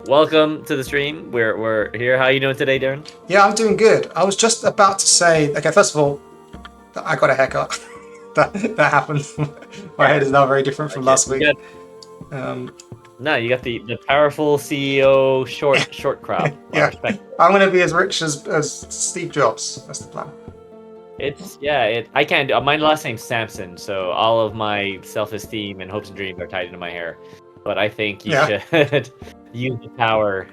welcome to the stream. We're here. How you doing today, Darren? Yeah, I'm doing good. I was just about to say, okay, first of all, I got a haircut. that happened. My head is now very different from last week. No, you got the powerful CEO short crop. Yeah, I'm gonna be as rich as Steve Jobs. That's the plan. I can't do. My last name's Samson, so all of my self-esteem and hopes and dreams are tied into my hair. But I think you should use the power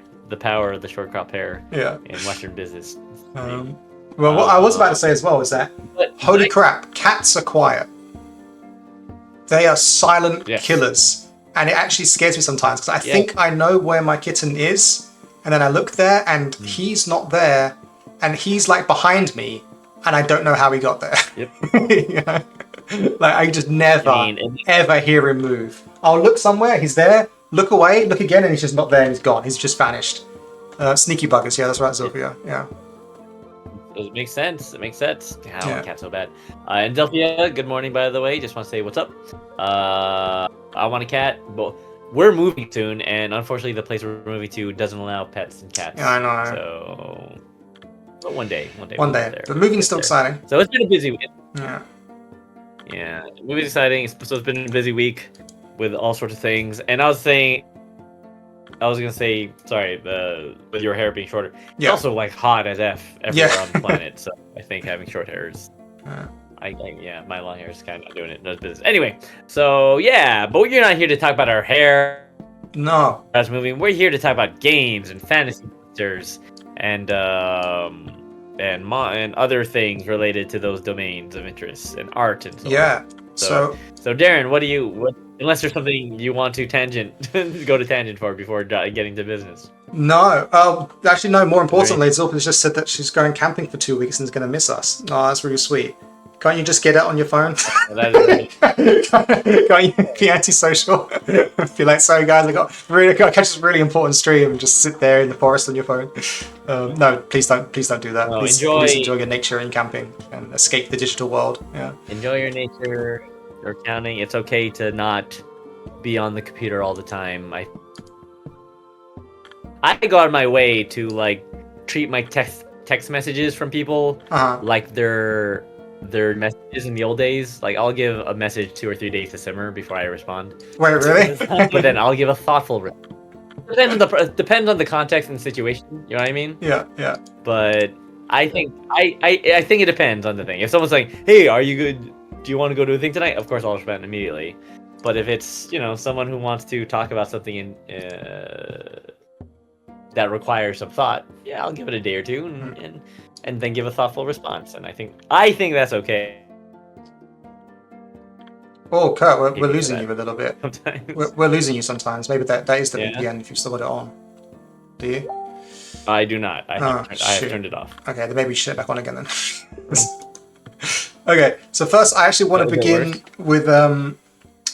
of the short crop hair in Western business. Well, what I was about to say as well is that, holy crap, cats are quiet. They are silent killers. And it actually scares me sometimes, because I think I know where my kitten is, and then I look there, and he's not there, and he's like behind me, and I don't know how he got there. Yep. You know? Like, I just never, ever hear him move. I'll look somewhere, he's there, look away, look again, and he's just not there, and he's gone. He's just vanished. Sneaky buggers, yeah, that's right, Zofia, yeah. It makes sense. It makes sense. How cat's so bad. And Delphia, good morning, by the way. Just want to say what's up. I want a cat. But we're moving soon, and unfortunately, the place we're moving to doesn't allow pets and cats. Yeah, I know. So, but one day. One day. The moving's still exciting. So it's been a busy week. Yeah. Yeah, the movie's exciting. So it's been a busy week with all sorts of things. And I was gonna say, sorry, with your hair being shorter. It's also like hot as F everywhere on the planet. So I think having short hair is, my long hair is kind of not doing it. No business. Anyway, so but you're not here to talk about our hair. No. That's moving. We're here to talk about games and fantasy monsters and other things related to those domains of interest and art and so on. So Darren, what unless there's something you want to go to tangent for before getting to business. No, actually no, more importantly, Zilpa's just said that she's going camping for 2 weeks and is going to miss us. Oh, that's really sweet. Can't you just get it on your phone? Well, Can't you be antisocial? Be like, sorry guys, I got catch this really important stream and just sit there in the forest on your phone. No, please don't do that. No, please enjoy your nature and camping and escape the digital world. Yeah. Enjoy your nature. Or counting. It's okay to not be on the computer all the time. I go out of my way to like treat my text messages from people like they're messages in the old days. Like I'll give a message 2 or 3 days to simmer before I respond. Wait, really? But then I'll give a thoughtful response. Depends on the context and the situation. You know what I mean? Yeah. But I think I think it depends on the thing. If someone's like, "Hey, are you good? Do you want to go to a thing tonight?" Of course, I'll respond immediately. But if it's someone who wants to talk about something that requires some thought, I'll give it a day or two and then give a thoughtful response. And I think that's okay. Oh, Kurt, we're losing you a little bit. Sometimes we're losing you sometimes. Maybe that is the VPN if you've still got it on. Do you? I do not. I have turned it off. Okay, then maybe shut it back on again then. Okay, so first I actually want to begin with a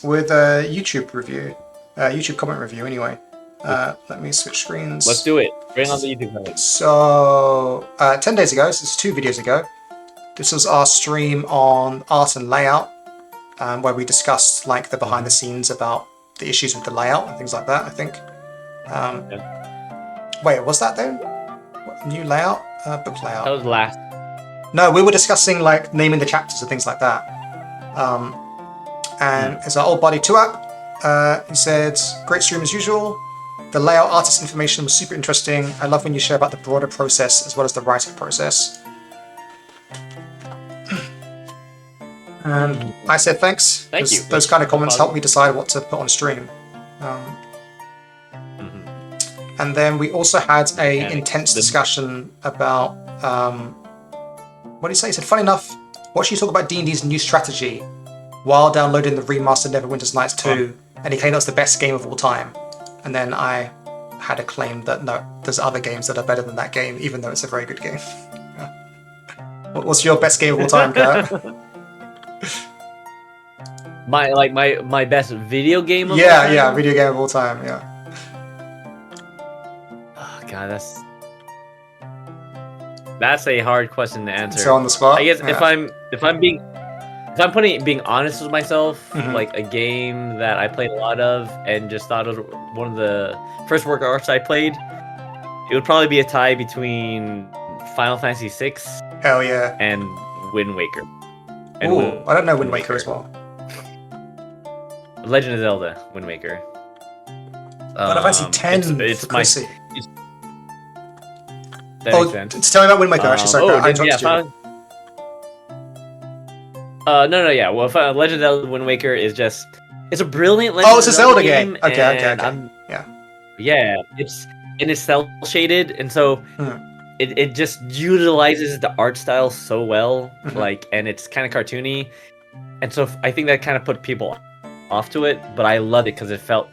YouTube review, YouTube comment review. Anyway, let me switch screens. Let's do it. Bring on the YouTube comment. So 10 days ago, so it's 2 videos ago, this was our stream on art and layout, where we discussed like the behind the scenes about the issues with the layout and things like that. I think. Wait, was that then? What, new layout, book layout? That was last. No, we were discussing like naming the chapters and things like that. And it's our old buddy Tuap. He said, "Great stream as usual. The layout artist information was super interesting. I love when you share about the broader process as well as the writing process." And I said thanks. Thank you. Those kind of comments help me decide what to put on stream. And then we also had a intense discussion about what did he say? He said, "Funny enough, watching you talk about D&D's new strategy while downloading the remastered Neverwinter's Nights 2, and he claimed that's the best game of all time." And then I had a claim that no, there's other games that are better than that game, even though it's a very good game. What's your best game of all time, Kurt? My best video game of all time? Yeah, video game of all time, yeah. Oh god, that's a hard question to answer. So on the spot? I guess if I'm being if I'm being honest with myself, Mhm. like a game that I played a lot of and just thought of one of the first work of arts I played, it would probably be a tie between Final Fantasy VI Hell yeah. and Wind Waker. Ooh, I don't know Wind Waker as well. Legend of Zelda, Wind Waker. Final Fantasy 10 It's for my. Chrissy. That makes sense. Tell me about Wind Waker, actually. Sorry, I interrupted you. No, yeah. Well, Legend of Zelda Wind Waker is just. It's a brilliant Legend it's a Zelda game. Okay. Yeah, it's cel shaded, and so it just utilizes the art style so well, and it's kind of cartoony, and so I think that kind of put people off to it. But I loved it because it felt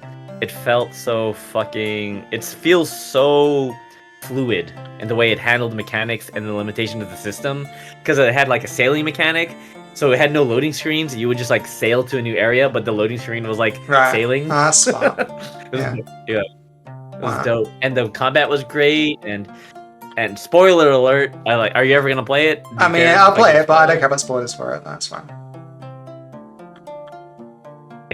so fucking. It feels so fluid in the way it handled mechanics and the limitations of the system, because it had like a sailing mechanic. So it had no loading screens. You would just like sail to a new area, but the loading screen was like sailing. Smart. It was dope, and the combat was great. And spoiler alert, Are you ever gonna play it? I mean, I'll play it, but I don't care about spoilers for it. That's fine.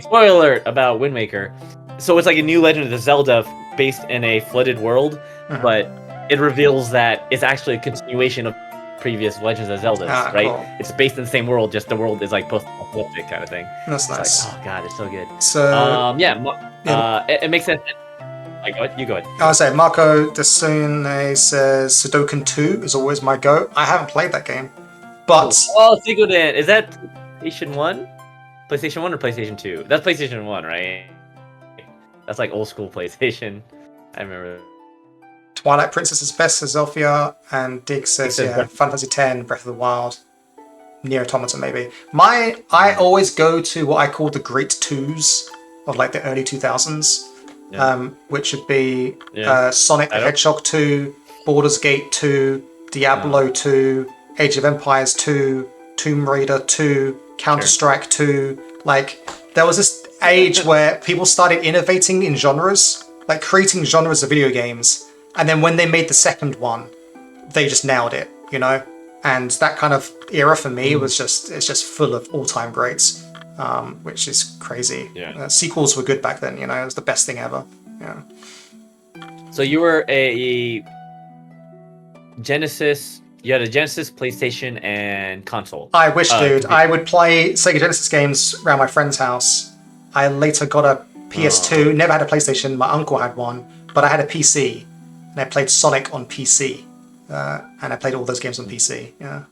Spoiler alert about Wind Waker. So it's like a new Legend of Zelda based in a flooded world, but it reveals that it's actually a continuation of previous Legends of Zelda, right? Cool. It's based in the same world, just the world is like post-apocalyptic kind of thing. That's nice. Like, oh god, it's so good. So it makes sense. You go ahead. I would say Marco Desune says Sudoku 2 is always my go. I haven't played that game, but Suikoden, is that PlayStation 1? PlayStation 1 or PlayStation 2? That's PlayStation 1, right? That's like old school PlayStation. I remember. Twilight Princess is best, says Zelfia, and Dig says, Final Fantasy X, Breath of the Wild, Nier Automata maybe. I always go to what I call the great twos of like the early 2000s, which would be Sonic the Hedgehog 2, Baldur's Gate 2, Diablo 2, Age of Empires 2, Tomb Raider 2, Counter-Strike 2. Like, there was this age where people started innovating in genres, like creating genres of video games. And then when they made the second one, they just nailed it, you know? And that kind of era for me it's just full of all-time greats, which is crazy. Yeah. Sequels were good back then, you know? It was the best thing ever. Yeah. So you were a Genesis... You had a Genesis, PlayStation, and console. I wish, dude. I would play Sega Genesis games around my friend's house. I later got a PS2, never had a PlayStation. My uncle had one, but I had a PC. And I played Sonic on PC. And I played all those games on PC, yeah.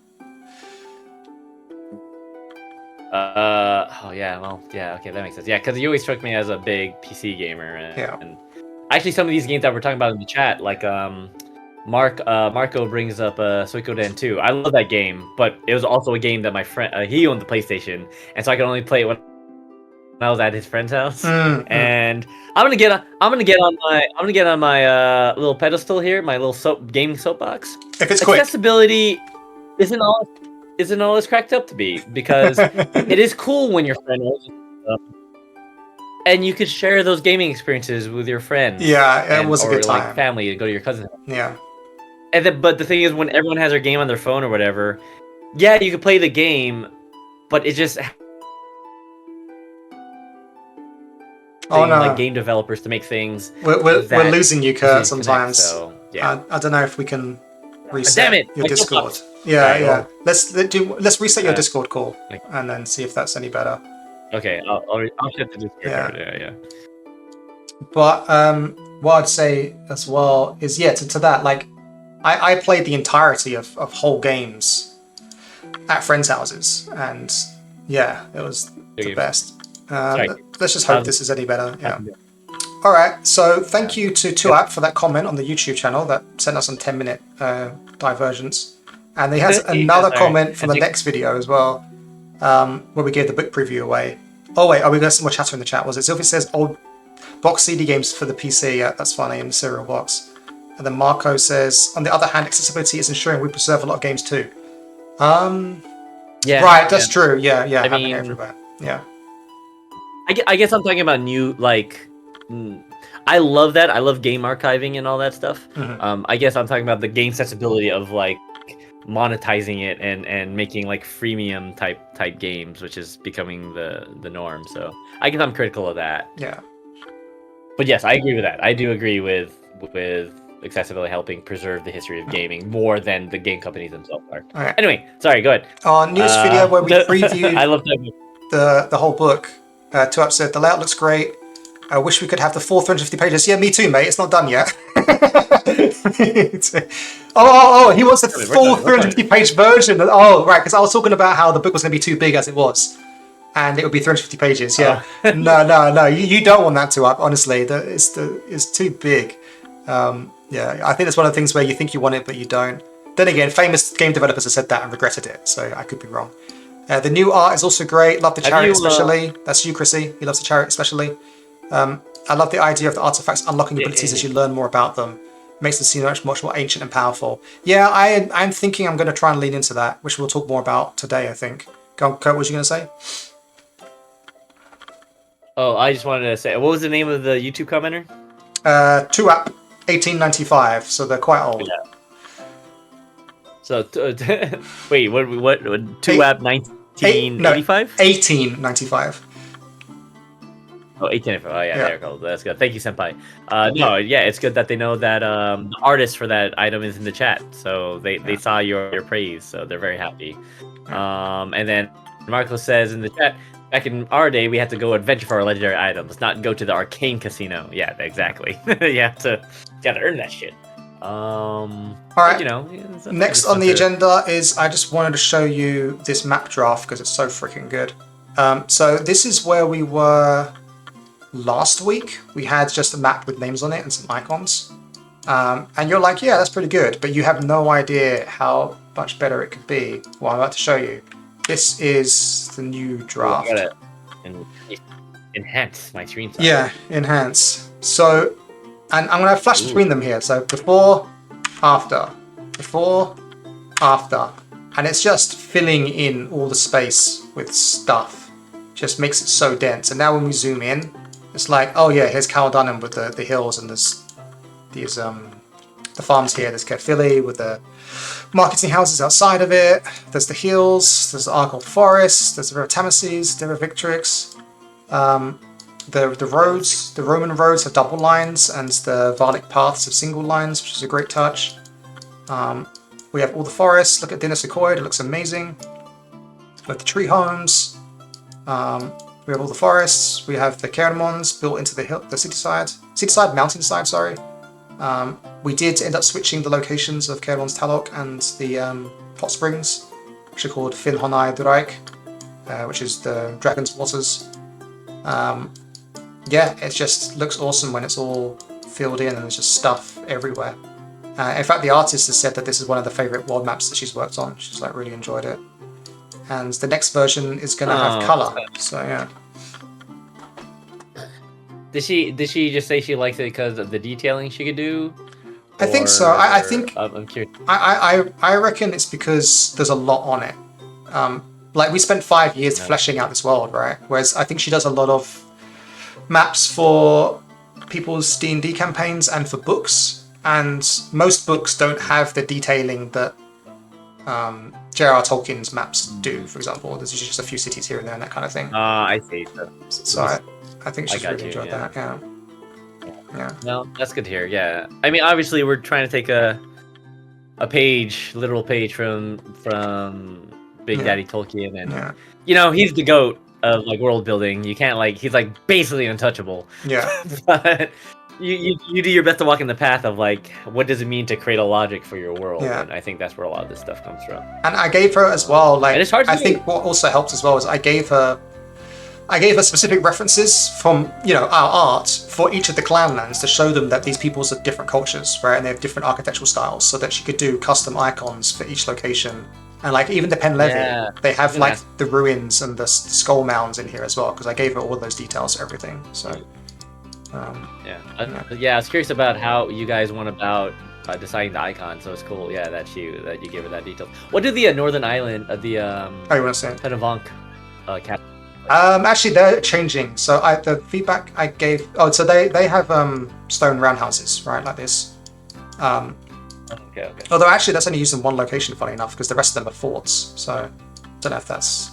Okay, that makes sense. Yeah, because you always struck me as a big PC gamer. And actually, some of these games that we're talking about in the chat, like Marco brings up Suikoden 2. I love that game, but it was also a game that my friend, he owned the PlayStation, and so I could only play it when I was at his friend's house. And I'm gonna get on my little pedestal here, my little gaming soapbox. If it's quick. Accessibility isn't all it's cracked up to be, because it is cool when your friend owns stuff, and you could share those gaming experiences with your friends. Yeah, it was a good time. Like family, and go to your cousin's house. Yeah. And then, but the thing is, when everyone has their game on their phone or whatever, yeah, you can play the game, but it just like game developers to make things. We're losing you, Kurt. Sometimes. So, yeah. I don't know if we can reset your Discord. Yeah. Let's reset your Discord call and then see if that's any better. Okay, I'll set the Discord. Yeah. But what I'd say as well is to that, like, I played the entirety of whole games at friends' houses, and it was the best. Let's just hope this is any better. Yeah. All right. So thank you to Tuap for that comment on the YouTube channel that sent us some 10-minute divergence, and he has another comment from the next video as well, where we gave the book preview away. Oh wait, we got some more chatter in the chat. Was it? Sylvie says old box CD games for the PC. Yeah, that's funny, in the cereal box. And then Marco says, on the other hand, accessibility is ensuring we preserve a lot of games too. Right, that's true. Yeah, I mean, everywhere. Yeah. I guess I'm talking about new, like, I love that. I love game archiving and all that stuff. I guess I'm talking about the game accessibility of, like, monetizing it and making like freemium type games, which is becoming the norm. So I guess I'm critical of that. Yeah. But yes, I agree with that. I do agree with accessibility helping preserve the history of gaming more than the game companies themselves are. Right. Anyway, sorry, go ahead. Our news video where we previewed I love that the whole book. Two episodes. The layout looks great. I wish we could have the full 350 pages. Yeah, me too, mate. It's not done yet. Oh, he wants the full 350 page version. Oh, right, because I was talking about how the book was going to be too big as it was. And it would be 350 pages, yeah. Oh. No, you don't want that to up, honestly. It's too big. Yeah, I think that's one of the things where you think you want it, but you don't. Then again, famous game developers have said that and regretted it, so I could be wrong. The new art is also great. Love the chariot especially. That's you, Chrissy. He loves the chariot especially. I love the idea of the artifacts unlocking abilities as you learn more about them. Makes them seem much more ancient and powerful. Yeah, I'm thinking I'm going to try and lean into that, which we'll talk more about today, I think. Go on, Kurt, what were you going to say? Oh, I just wanted to say, what was the name of the YouTube commenter? 2app 1895, so they're quite old. Yeah. So, wait, what 2app 1985? 1895. Oh, 1895. Oh, yeah, there it goes. That's good. Thank you, Senpai. No, yeah, it's good that they know that the artist for that item is in the chat. So they saw your praise, so they're very happy. And then Marco says in the chat, back in our day, we had to go adventure for our legendary items, not go to the arcane casino. Yeah, exactly. You gotta earn that shit. All right. You know, next on the agenda is I just wanted to show you this map draft because it's so freaking good. So this is where we were last week. We had just a map with names on it and some icons. And you're like, yeah, that's pretty good, but you have no idea how much better it could be. Well, I'm about to show you. This is the new draft. I gotta enhance my screen size. Yeah, enhance. So, and I'm going to flash between them here. So before, after, and it's just filling in all the space with stuff. Just makes it so dense. And now when we zoom in, it's like, oh yeah, here's Cal Dunham with the hills and there's these the farms here. There's Caerphilly with the marketing houses outside of it. There's the hills. There's the Argyle Forest. There's the River Tamases, the River Victrix. The roads, the Roman roads have double lines, and the Varlic paths have single lines, which is a great touch. We have all the forests. Look at Dinner Sequoia. It looks amazing. We have the tree homes. We have all the forests. We have the Caernamons built into the cityside, mountainside. Sorry. We did end up switching the locations of Caernarmon's Talok and the hot springs, which are called Finn Honai Duraik, which is the Dragon's Waters. Yeah, it just looks awesome when it's all filled in and there's just stuff everywhere. In fact, the artist has said that this is one of the favourite world maps that she's worked on. She's like really enjoyed it. And the next version is going to have colour. So yeah. Did she just say she likes it because of the detailing she could do? I think so. I think I'm curious. I reckon it's because there's a lot on it. Like we spent 5 years fleshing out this world, right? Whereas I think she does a lot of maps for people's D&D campaigns and for books, and most books don't have the detailing that J.R.R. Tolkien's maps do. For example, there's usually just a few cities here and there and that kind of thing. I see. So I think she's really enjoyed that. Yeah. No, that's good to hear. Yeah, I mean, obviously, we're trying to take a literal page from Big Daddy Tolkien, and you know, he's the goat of like world building. You can't he's like basically untouchable. Yeah. But you do your best to walk in the path of like what does it mean to create a logic for your world, and I think that's where a lot of this stuff comes from. And I gave her as well, like, it's hard to I think what also helped as well is I gave her specific references from, you know, our art for each of the clanlands to show them that these peoples are different cultures, right? And they have different architectural styles, so that she could do custom icons for each location. And like even the Penlevy, they have like the ruins and the skull mounds in here as well, because I gave her all those details for everything. So I was curious about how you guys went about deciding the icon. So it's cool, that you gave her that detail. What did the Northern Island, the you want to say Penavonk cat? Actually, they're changing. So the feedback I gave. Oh, so they have stone roundhouses, right, like this. Okay. Although actually, that's only used in one location, funny enough, because the rest of them are forts. So I don't know if is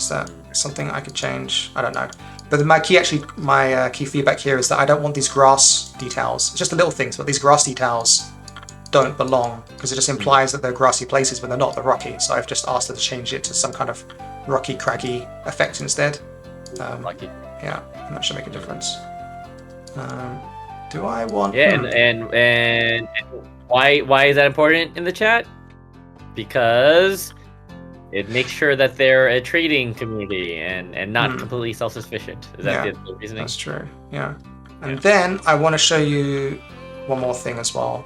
that something I could change. I don't know. But my key feedback here is that I don't want these grass details. It's just the little things, but these grass details don't belong because it just implies that they're grassy places when they're not. They're rocky. So I've just asked her to change it to some kind of rocky, craggy effect instead. Lucky. Yeah, and that should make a difference. Do I want? Yeah, and why is that important in the chat? Because it makes sure that they're a trading community and not completely self-sufficient. Is that the reasoning? That's true. Yeah. And then I want to show you one more thing as well,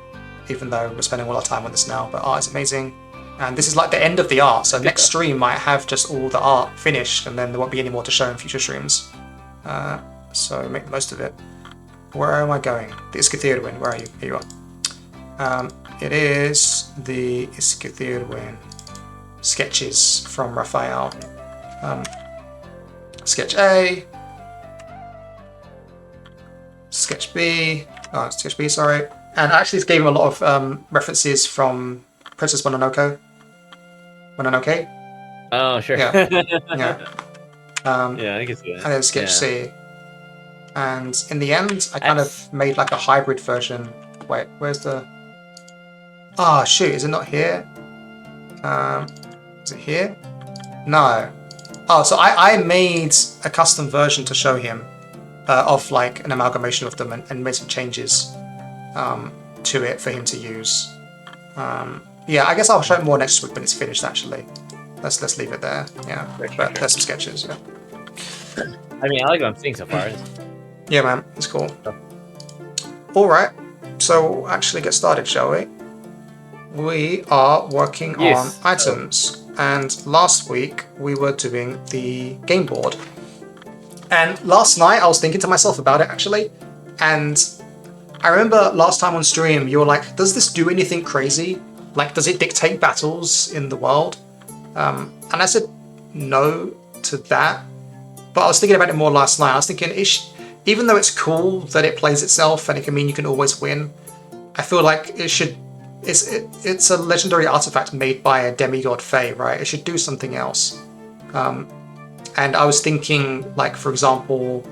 even though we're spending all our time on this now. But art is amazing. And this is like the end of the art. So next stream might have just all the art finished, and then there won't be any more to show in future streams. So make the most of it. Where am I going? The Iskithirwin. Where are you? Here you are. It is the Iskithirwin sketches from Raphael. Sketch A. Sketch B. Oh, Sketch B, sorry. And I actually gave him a lot of references from Princess Mononoke. Oh, sure. Yeah. Yeah. Yeah, I can see that. And then Sketch C. And in the end, I kind of made like a hybrid version. Wait, where's the... Oh, shoot, is it not here? Is it here? No. Oh, so I made a custom version to show him of like an amalgamation of them and made some changes to it for him to use. Yeah, I guess I'll show it more next week when it's finished, actually. Let's leave it there. Yeah, but there's some sketches, yeah. I mean, I like what I'm seeing so far. Yeah, man, it's cool. All right, so we'll actually get started, shall we? We are working on items, and last week we were doing the game board. And last night I was thinking to myself about it, actually, and I remember last time on stream you were like, does this do anything crazy? Like, does it dictate battles in the world? And I said no to that, but I was thinking about it more last night. I was thinking, even though it's cool that it plays itself and it can mean you can always win, I feel like it should. It's a legendary artifact made by a demigod Fae, right? It should do something else. And I was thinking, like, for example,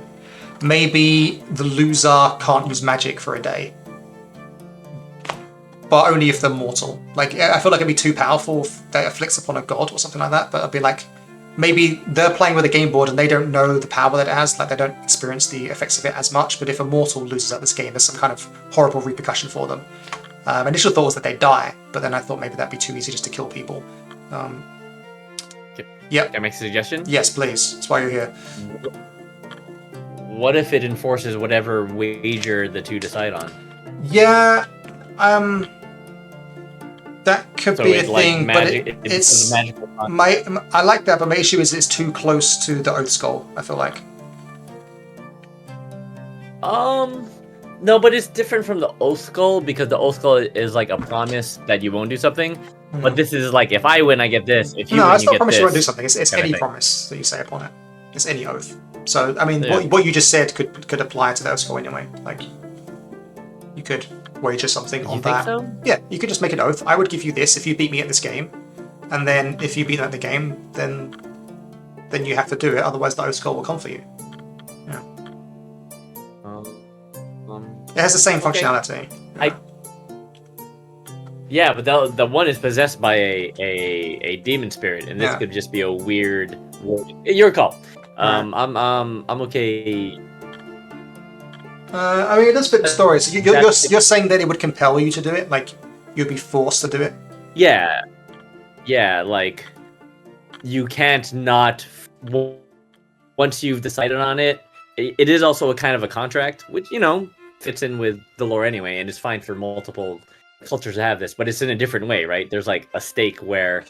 maybe the loser can't use magic for a day, but only if they're mortal. Like, I feel like it'd be too powerful if that afflicts upon a god or something like that. But I'd be like, maybe they're playing with a game board and they don't know the power that it has, like they don't experience the effects of it as much. But if a mortal loses at this game, there's some kind of horrible repercussion for them. Initial thought was that they die, but then I thought maybe that'd be too easy just to kill people. Yeah. Can I make a suggestion? Yes, please. That's why you're here. What if it enforces whatever wager the two decide on? Yeah. That could be a thing, magic, but it's magical. I like that, but my issue is it's too close to the Oath Skull, I feel like. No, but it's different from the Oath Skull because the Oath Skull is like a promise that you won't do something. But this is like, if I win, I get this. If you win, it's you not get promise this. you won't do something. It's any promise that you say upon it. It's any oath. So, I mean, what you just said could apply to the Oath Skull anyway. Like, you could wager something on that. You think so? Yeah, you could just make an oath. I would give you this if you beat me at this game. And then if you beat me at the game, then you have to do it. Otherwise, the Oath Skull will come for you. Yeah. It has the same functionality. Yeah, but the one is possessed by a demon spirit, and this could just be a weird. Your call. I'm okay. I mean, it does fit the story. So you're saying that it would compel you to do it, like you'd be forced to do it. Yeah, like you can't not. Once you've decided on it, it is also a kind of a contract, which fits in with the lore anyway, and it's fine for multiple cultures to have this, but it's in a different way, right? There's like a stake where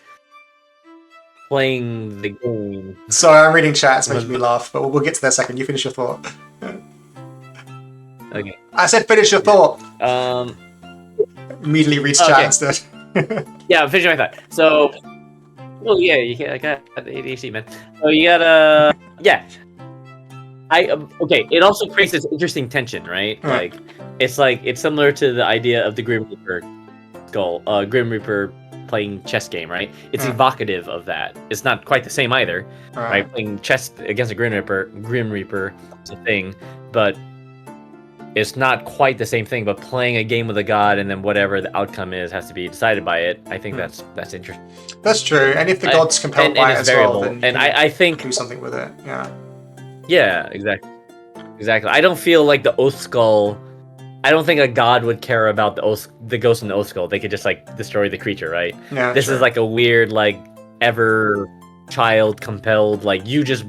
playing the game. Sorry, I'm reading chat. It's making me laugh, but we'll get to that in a second. You finish your thought. Okay. I said finish your thought. Immediately reads chat instead. Yeah, I'm finishing my thought. So, well, yeah, I got ADHD, man. So you gotta, okay. It also creates this interesting tension, right? Like, it's similar to the idea of the Grim Reaper. Skull, Grim Reaper playing chess game, right? It's Yeah. evocative of that. It's not quite the same either, Right. right? Playing chess against a Grim Reaper is a thing, but it's not quite the same thing. But playing a game with a god and then whatever the outcome is has to be decided by it. I think that's interesting. That's true. And if the god's compelled by it as variable. well, then and I think do something with it. Yeah. Yeah, exactly. I don't feel like the Oath Skull. I don't think a god would care about the ghost in the Oath Skull. They could just like destroy the creature, right? Yeah. This is like a weird, like ever child compelled, like you just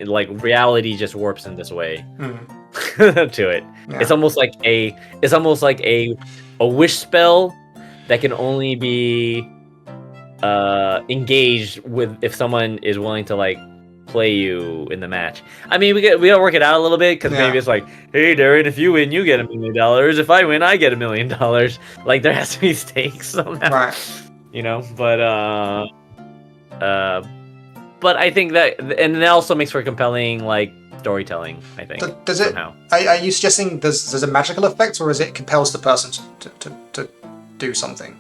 like reality just warps in this way to it. Yeah. It's almost like a wish spell that can only be engaged with if someone is willing to like play you in the match. I mean, we gotta work it out a little bit because maybe it's like, hey, Darren, if you win, you get $1 million. If I win, I get $1 million. Like there has to be stakes somehow, right? You know, but I think that, and it also makes for compelling like storytelling. I think. Does it? Somehow. Are you suggesting there's a magical effect, or is it compels the person to do something?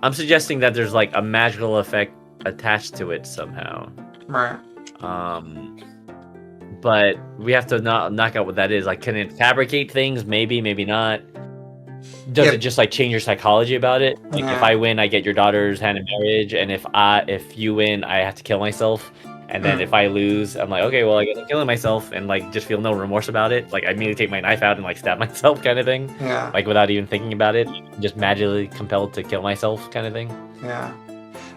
I'm suggesting that there's like a magical effect attached to it somehow. Right. But we have to knock out what that is. Like, can it fabricate things? Maybe, maybe not. Does it just like change your psychology about it? Like, if I win, I get your daughter's hand in marriage, and if you win, I have to kill myself. And then if I lose, I'm like, okay, well, I guess I'm killing myself, and like just feel no remorse about it. Like I immediately take my knife out and like stab myself, kind of thing. Yeah. Like without even thinking about it, just magically compelled to kill myself, kind of thing. Yeah.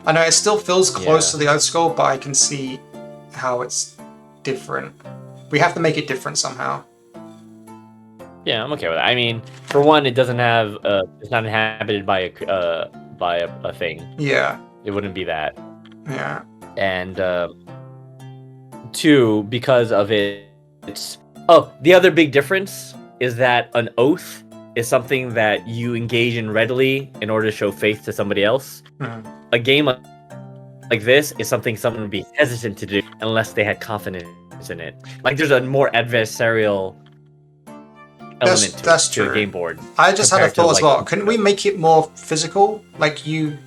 I know it still feels close to the Oath Skull, but I can see how it's different. We have to make it different somehow. Yeah, I'm okay with that. I mean, for one, it doesn't have it's not inhabited by a thing. Yeah. It wouldn't be that. Yeah. And two, because of it's the other big difference is that an oath is something that you engage in readily in order to show faith to somebody else. Mm-hmm. A game like this is something someone would be hesitant to do unless they had confidence in it. Like there's a more adversarial element to a game board. I just had a thought as well. Couldn't we make it more physical? Like you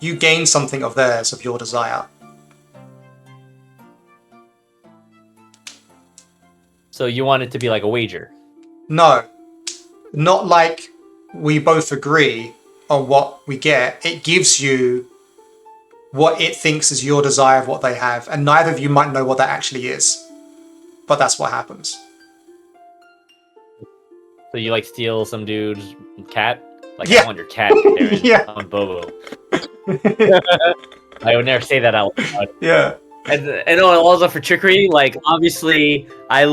gain something of theirs, of your desire. So you want it to be like a wager? No. Not like we both agree on what we get. It gives you what it thinks is your desire of what they have, and neither of you might know what that actually is. But that's what happens. So you like steal some dude's cat? Like, yeah. I want your cat, Darren. Yeah. I'm Bobo. I would never say that out loud. Yeah. And also for trickery, like, obviously, I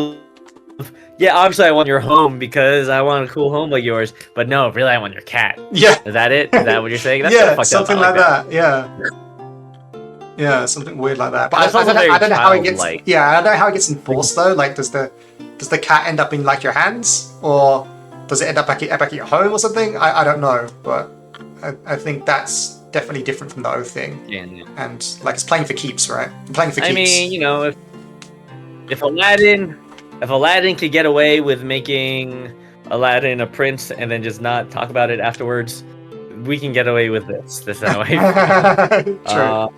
want your home because I want a cool home like yours. But no, really, I want your cat. Yeah. Is that it? Is that what you're saying? That's yeah, something like that. Yeah. Yeah, something weird like that. But I don't know how it gets. Yeah, I don't know how it gets enforced though. Like, does the cat end up in like your hands, or does it end up back at your home or something? I don't know, but I think that's definitely different from the oath thing. Yeah. And like it's playing for keeps, right? Playing for keeps. I mean, you know, if Aladdin could get away with making Aladdin a prince and then just not talk about it afterwards, we can get away with this. This anyway. True.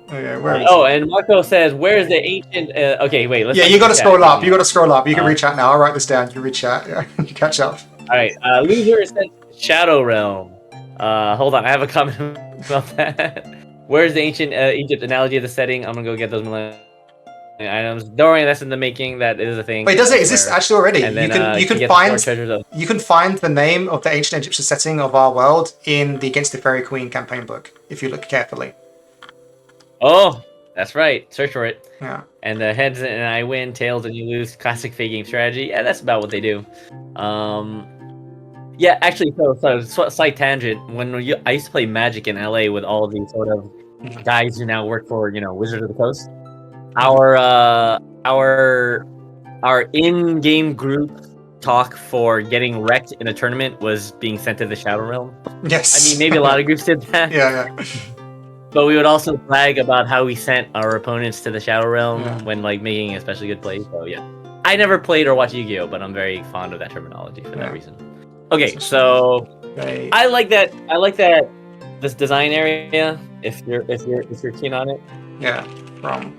Okay, where is and Marco says, "Where's the ancient?" Okay, wait. Let's you got to scroll up. You got to scroll up. You can reach out now. I'll write this down. You reach out. Yeah, you catch up. All right. Loser says Shadow Realm. Hold on. I have a comment about that. Where's the ancient Egypt analogy of the setting? I'm gonna go get those millennium items. Don't worry, that's in the making. That is a thing. Wait, does it exist actually already? And then, you can find the name of the ancient Egyptian setting of our world in the Against the Fairy Queen campaign book if you look carefully. Oh, that's right. Search for it. Yeah. And the heads and I win, tails and you lose. Classic fake game strategy. Yeah, that's about what they do. Yeah, actually, so slight tangent. When I used to play Magic in LA with all of these sort of guys who now work for Wizards of the Coast. Our in-game group talk for getting wrecked in a tournament was being sent to the Shadow Realm. Yes. I mean, maybe a lot of groups did that. Yeah. But we would also brag about how we sent our opponents to the Shadow Realm when like making especially good plays. So yeah, I never played or watched Yu-Gi-Oh, but I'm very fond of that terminology for that reason. Okay, so Okay. I like that. This design area. If you're keen on it. Yeah, from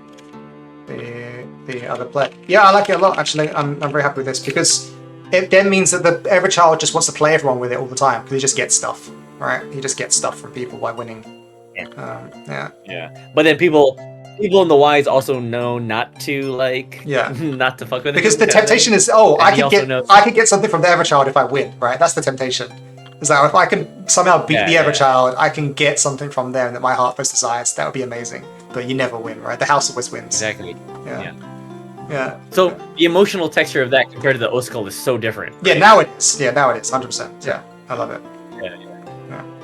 the other player. Yeah, I like it a lot. Actually, I'm very happy with this because it then means that every child just wants to play everyone with it all the time because he just gets stuff, right? He just gets stuff from people by winning. Yeah. Yeah. But then people in the wise also know not to not to fuck with it. Because the temptation is, I could get something from the Everchild if I win, right? That's the temptation. Is that if I can somehow beat the Everchild, I can get something from them that my heart most desires. That would be amazing. But you never win, right? The house always wins. Exactly. Yeah. So the emotional texture of that compared to the Oskull is so different. Yeah, now it is. Yeah, now it is. 100%. Yeah, I love it. Yeah.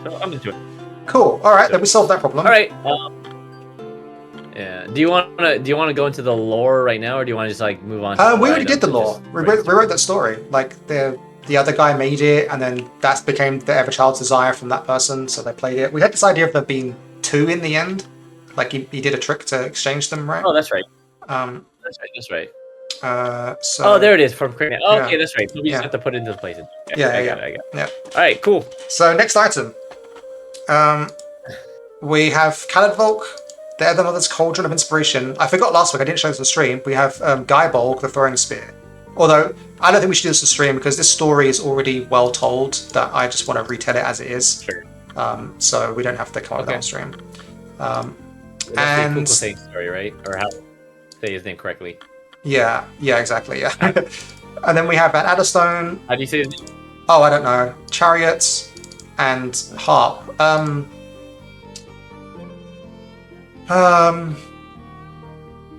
So I'm into it. Cool. All right, then we solved that problem. All right. Yeah. Do you want to go into the lore right now, or do you want to just like move on? We already did the lore. We wrote that story. Like the other guy made it, and then that became the Everchild's desire from that person. So they played it. We had this idea of there being 2 in the end. Like he did a trick to exchange them, right? Oh, that's right. That's right. So. Oh, there it is from Crane. Oh, yeah. Okay, that's right. So we just have to put it into place. Okay, I got it. All right, cool. So next item. We have Caladvolk, the Other Mother's Cauldron of Inspiration. I forgot last week, I didn't show this on stream. We have Guybolg, the Throwing Spear. Although, I don't think we should do this on stream because this story is already well told that I just want to retell it as it is. Sure. So we don't have to come up with that on stream. And the saying story, right? Or how to say his name correctly. Yeah, exactly, yeah. And then we have an Adderstone. How do you say his name? Oh, I don't know. Chariot and Harp.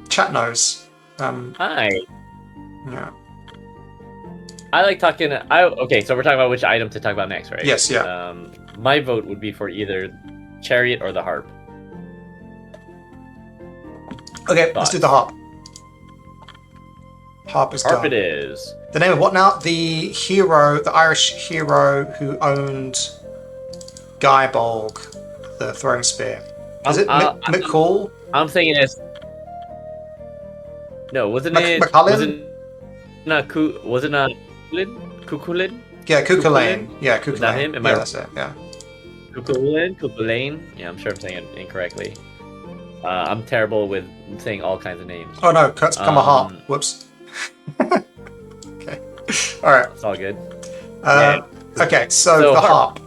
Chat knows. Hi. Yeah. I like talking. Okay, so we're talking about which item to talk about next, right? Yes. Yeah. My vote would be for either chariot or the harp. Okay, let's do the harp. Harp is done. Harp it is. The name of what now? The hero, the Irish hero who owned Guybolg, the throwing spear. Is it McCall? I'm thinking it's. No, wasn't it? McCullin? Was it not Cuchulainn? Yeah, Cuchulainn. Yeah, Cuchulainn. Is that him? That's it. Yeah. Cuchulainn. Yeah, I'm sure I'm saying it incorrectly. I'm terrible with saying all kinds of names. Oh no, Kurt's become a harp. Whoops. Okay. All right. It's all good. Okay, so the harp.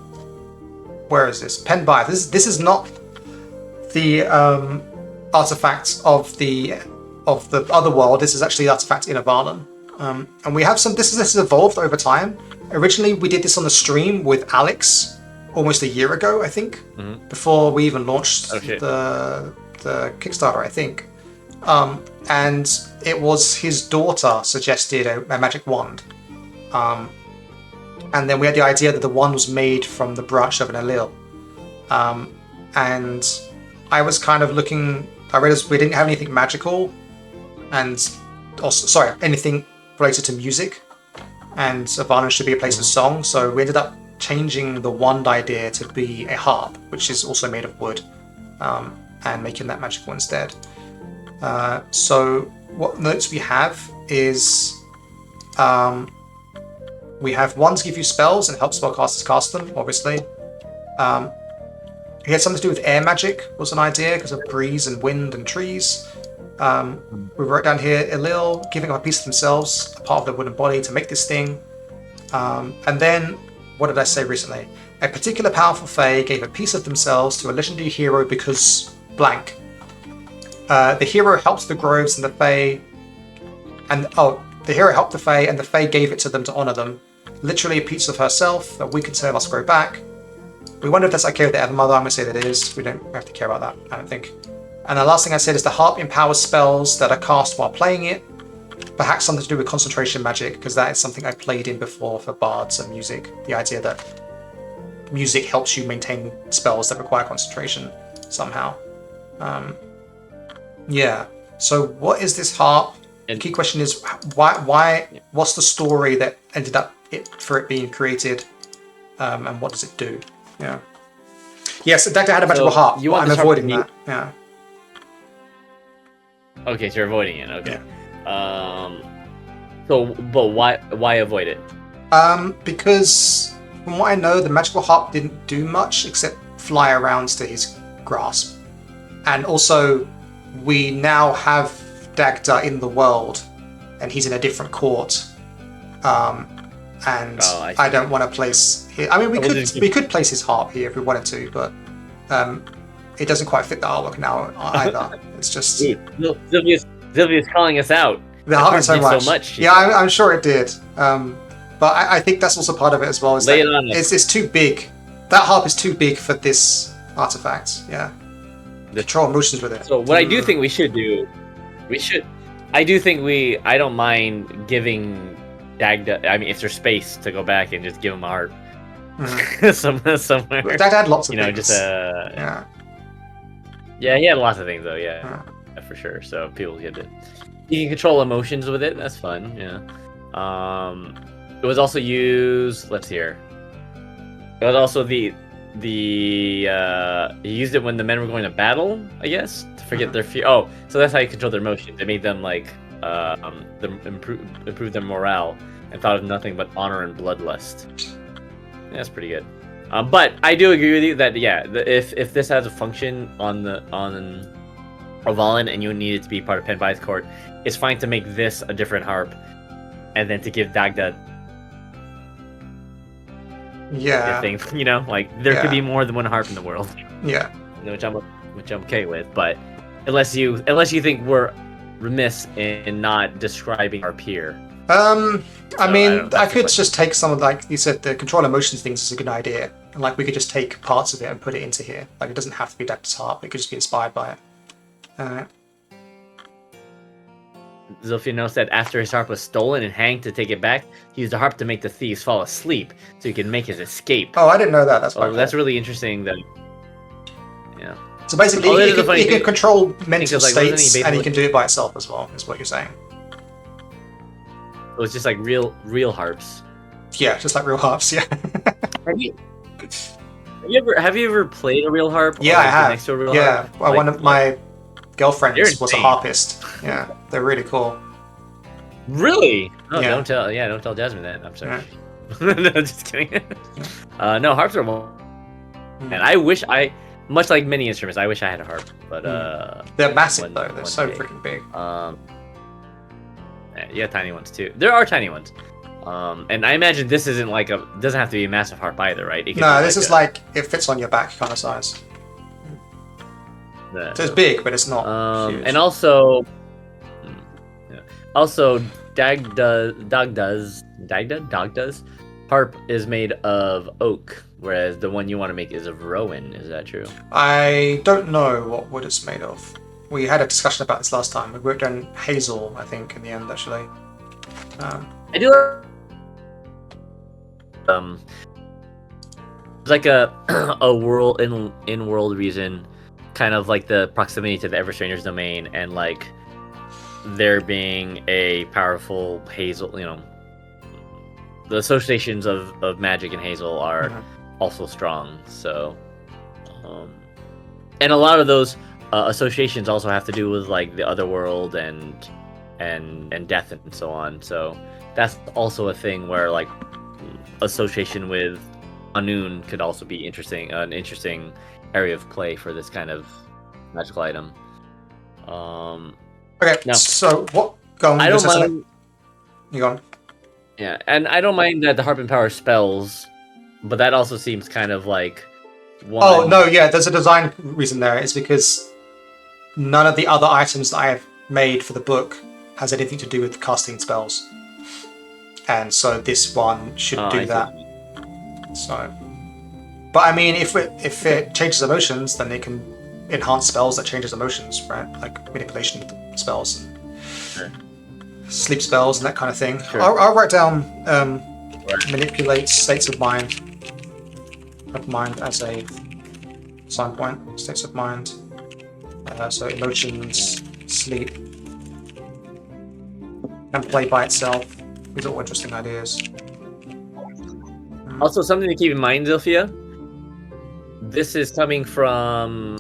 Where is this? Penby. This is not the artifact of the other world. This is actually the artifact in Avalon. And we have some. This has evolved over time. Originally, we did this on the stream with Alex almost a year ago, I think, before we even launched the Kickstarter, I think. And it was his daughter suggested a magic wand. And then we had the idea that the wand was made from the branch of an allele. And I was kind of looking. I realized we didn't have anything magical, and also, anything related to music. And Avalon should be a place of song, so we ended up changing the wand idea to be a harp, which is also made of wood, and making that magical instead. So what notes we have is we have wands give you spells and help spellcasters cast them, obviously. It had something to do with air magic, was an idea, because of breeze and wind and trees. We wrote down here, Elil giving up a piece of themselves, a part of their wooden body, to make this thing. And then, what did I say recently? A particular powerful fae gave a piece of themselves to a legendary hero because blank. The hero helped the groves and the fae, the hero helped the fae and the fae gave it to them to honor them. Literally a piece of herself that we can say must grow back. We wonder if that's okay with the Evermother. I'm going to say that it is. We don't have to care about that, I don't think. And the last thing I said is the harp empowers spells that are cast while playing it. Perhaps something to do with concentration magic, because that is something I played in before for bards and music. The idea that music helps you maintain spells that require concentration somehow. Yeah. So what is this harp? The key question is why? What's the story that ended up for it being created, and what does it do? Yeah. Yes, Dagda had a magical harp. I'm avoiding that. Yeah. Okay, so you're avoiding it. Okay. Yeah. But why avoid it? Because from what I know, the magical harp didn't do much except fly around to his grasp. And also, we now have Dagda in the world, and he's in a different court. And I don't want to place his... I mean, we could place his harp here if we wanted to, but it doesn't quite fit the artwork now either. It's just... Sylvia's calling us out. The harp so much. Yeah, I'm sure it did. But I think that's also part of it as well. Lay it on us. It's too big. That harp is too big for this artifact. Yeah. Control emotions with it. So what I do think we should do, I don't mind giving Dagda, I mean, if there's space to go back and just give him a harp. Somewhere. Dagda had lots of things. Just yeah, he had lots of things though. Yeah, for sure. So people get it. You can control emotions with it. That's fun. Yeah. It was also used. Let's see here. It was also he used it when the men were going to battle, I guess, to forget their fear. Oh, so that's how you control their emotions. It made them like improve their morale and thought of nothing but honor and bloodlust. Yeah, that's pretty good. But I do agree with you that if this has a function on Ovalin and you need it to be part of Penbai's court, it's fine to make this a different harp, and then to give Dagda thing. You know, like there could be more than one harp in the world. Yeah, which I'm okay with. But unless you think we're remiss in not describing harp here. I mean, I could just take some of, like you said, the control emotions things is a good idea, and like we could just take parts of it and put it into here. Like it doesn't have to be Dagda's harp; it could just be inspired by it. Zilphia notes that after his harp was stolen and hanged to take it back, he used the harp to make the thieves fall asleep so he could make his escape. Oh, I didn't know that. That's really interesting. That yeah. So basically, he can control mental states, and he can do it by itself as well. Is what you're saying? It was just like real harps. Yeah, just like real harps. Yeah. Have you ever played a real harp? Yeah, I have. Next to a real harp? Well, one of my girlfriends was a harpist. Yeah, they're really cool. Really? Oh, yeah. Don't tell Jasmine that. I'm sorry. Yeah. No, just kidding. No, harps are and I wish much like many instruments, I wish I had a harp, but they're massive though. They're so freaking big. Yeah, tiny ones too. There are tiny ones. And I imagine this isn't like doesn't have to be a massive harp either, right? No, this is like it fits on your back kind of size. So it's big, but it's not huge. And also Dagda's harp is made of oak, whereas the one you want to make is of rowan. Is that true? I don't know what wood it's made of. We had a discussion about this last time. We worked on hazel, I think, in the end, actually. I do. It's like a world in world reason, kind of like the proximity to the Everstranger's domain, and like there being a powerful hazel. You know, the associations of magic and hazel are also strong. So, and a lot of those associations also have to do with like the other world and death and so on. So that's also a thing where like association with Anun could also be an interesting area of play for this kind of magical item. Okay. No. So what? Go on. I don't mind. You go on. Yeah, and I don't mind that the harp empowers spells, but that also seems kind of like. Oh no! Yeah, there's a design reason there. It's because none of the other items that I have made for the book has anything to do with casting spells, and so this one should do that. So, but I mean, if it changes emotions, then it can enhance spells that changes emotions, right? Like manipulation spells, and sleep spells, and that kind of thing. Sure. I'll write down manipulate states of mind as a sign point. States of mind. So emotions, sleep, and play by itself. These are all interesting ideas. Also, something to keep in mind, Zilphia. This is coming from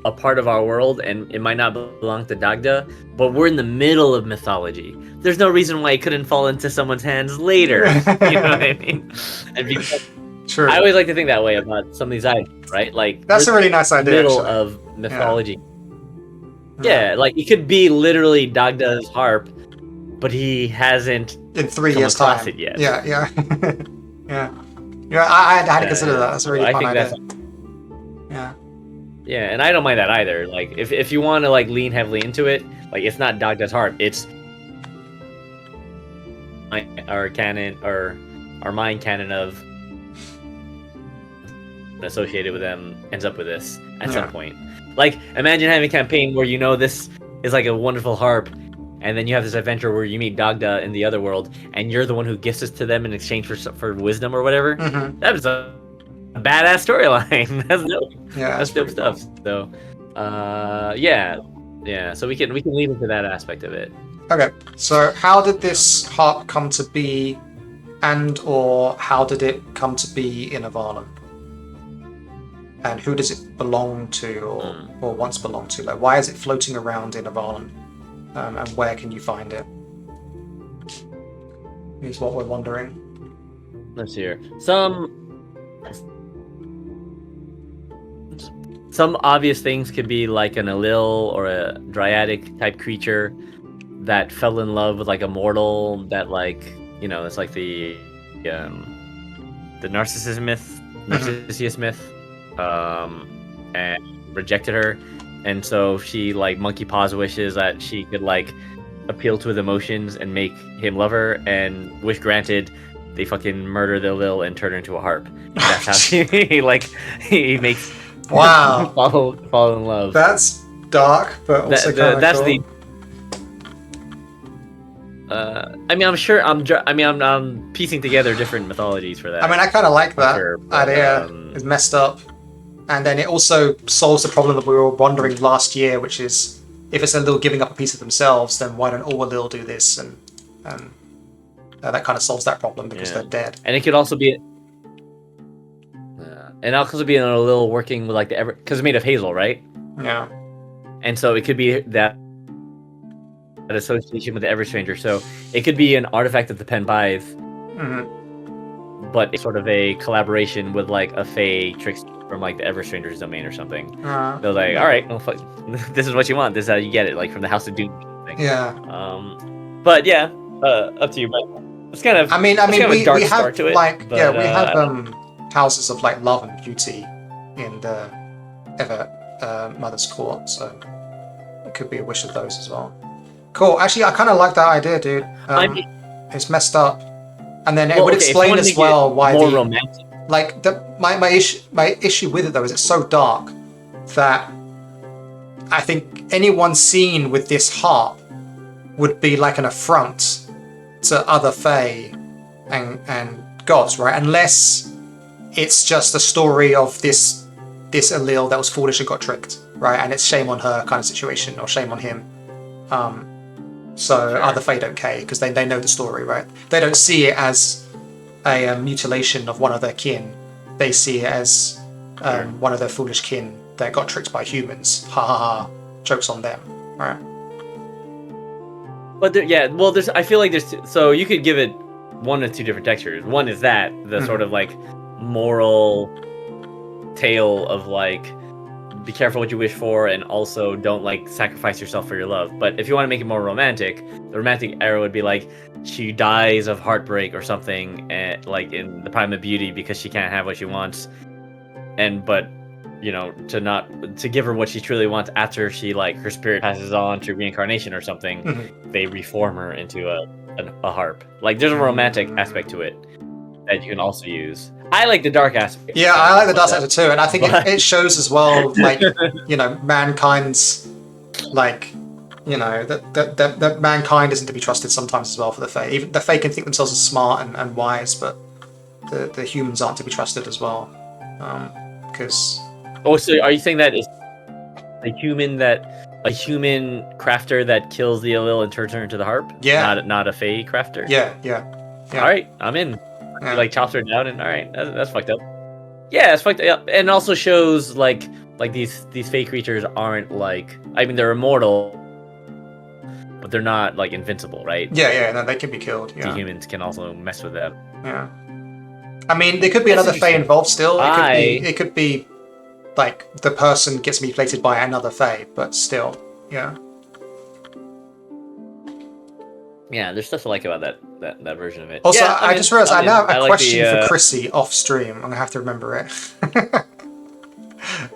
a part of our world, and it might not belong to Dagda, but we're in the middle of mythology. There's no reason why it couldn't fall into someone's hands later. You know what I mean? And True. I always like to think that way about some of these items, right? Like that's a really nice idea. Middle actually. of mythology. Yeah, like it could be literally Dagda's harp, but he hasn't in 3 years' time it yet. Yeah, yeah. I had to consider that. That's a really fun idea. Yeah. Yeah, and I don't mind that either. Like, if you want to like lean heavily into it, like it's not Dagda's harp, it's our canon or our mind canon of associated with them ends up with this at some point. Like, imagine having a campaign where you know this is like a wonderful harp, and then you have this adventure where you meet Dagda in the other world, and you're the one who gives this to them in exchange for wisdom or whatever. That was a badass storyline. That's dope stuff. So, yeah. So we can lead into that aspect of it. Okay. So, how did this harp come to be, or how did it come to be in Avalon? And who does it belong to, or once belonged to? Like, why is it floating around in Avalon? And where can you find it? Is what we're wondering. Let's see here. Some obvious things could be like an Elil or a Dryadic type creature that fell in love with like a mortal that, like, you know, it's like the Narcissus myth, Narcissus myth, and rejected her, and so she like monkey paws wishes that she could like appeal to his emotions and make him love her, and wish granted, they fucking murder the Lil and turn her into a harp. And that's how he makes fall in love. That's dark, but also that's cool. I mean, I'm sure I'm piecing together different mythologies for that. I mean, I kind of like that idea. It's messed up, and then it also solves the problem that we were wondering last year, which is if it's a Lil giving up a piece of themselves, then why don't all Lil do this? And that kind of solves that problem because they're dead. And it could also be, and also be a Lil working with like because it's made of hazel, right? Yeah. And so it could be that association with the Everstranger. So it could be an artifact of the Penbithe, but it's sort of a collaboration with like a Fey trickster from like the Everstranger's domain or something. They're like, all right, well, fuck, this is what you want. This is how you get it, like from the House of Doom. Thing. Yeah. But yeah, up to you. But it's kind of. I mean, we have start to it, like but, we have houses of like love and beauty in the Mother's Court, so it could be a wish of those as well. Cool. Actually, I kind of like that idea, dude. It's messed up, and then it would explain as well why more romantic. Like my issue with it though is it's so dark that I think anyone seen with this harp would be like an affront to other Fae and gods, right? Unless it's just a story of this Elil that was foolish and got tricked, right? And it's shame on her kind of situation, or shame on him. So other Fae don't care because they know the story, right? They don't see it as a mutilation of one of their kin. They see it as one of their foolish kin that got tricked by humans. Ha ha ha! Jokes on them, right? But there's. I feel like there's. So you could give it one of two different textures. One is that the sort of like moral tale of like, be careful what you wish for, and also don't like sacrifice yourself for your love. But if you want to make it more romantic, the romantic arrow would be like she dies of heartbreak or something, like in the prime of beauty because she can't have what she wants, but you know, to give her what she truly wants after she like her spirit passes on to reincarnation or something, they reform her into a harp. Like there's a romantic aspect to it that you can also use. I like the dark aspect. Yeah, I like the dark aspect too, and I think it shows as well, like, you know, mankind's, like, you know, that mankind isn't to be trusted sometimes as well for the Fae. Even the Fae can think themselves as smart and wise, but the humans aren't to be trusted as well, because. Oh, so are you saying that is a human crafter that kills the Elil and turns her into the harp? Yeah. Not a Fae crafter. Yeah. All right, I'm in. Like chops her down, and all right, that's fucked up. Yeah, it's fucked up, and also shows like like these fake creatures aren't like, I mean, they're immortal, but they're not like invincible, right? Yeah, no, they can be killed. The humans can also mess with them. Yeah. I mean, there could be another Fae involved still. It could be like the person gets manipulated by another Fae, but still, yeah. Yeah, there's stuff to like about that version of it. Also, yeah, I just realized I now have a question like for Chrissy off stream. I'm gonna have to remember it.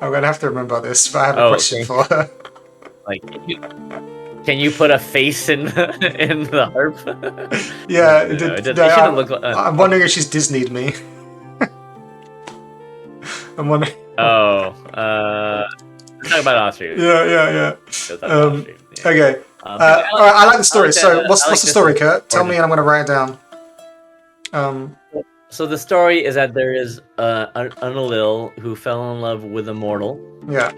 I'm gonna have to remember this, but I have a question for her. Like, can you put a face in the harp? Yeah, I'm wondering if she's Disney'd me. I'm wondering. Oh, talk about off-stream. Yeah. Okay. All right, I like the story. So, what's the story, Kurt? Tell me, and I'm going to write it down. So the story is that there is an Alil who fell in love with a mortal. Yeah.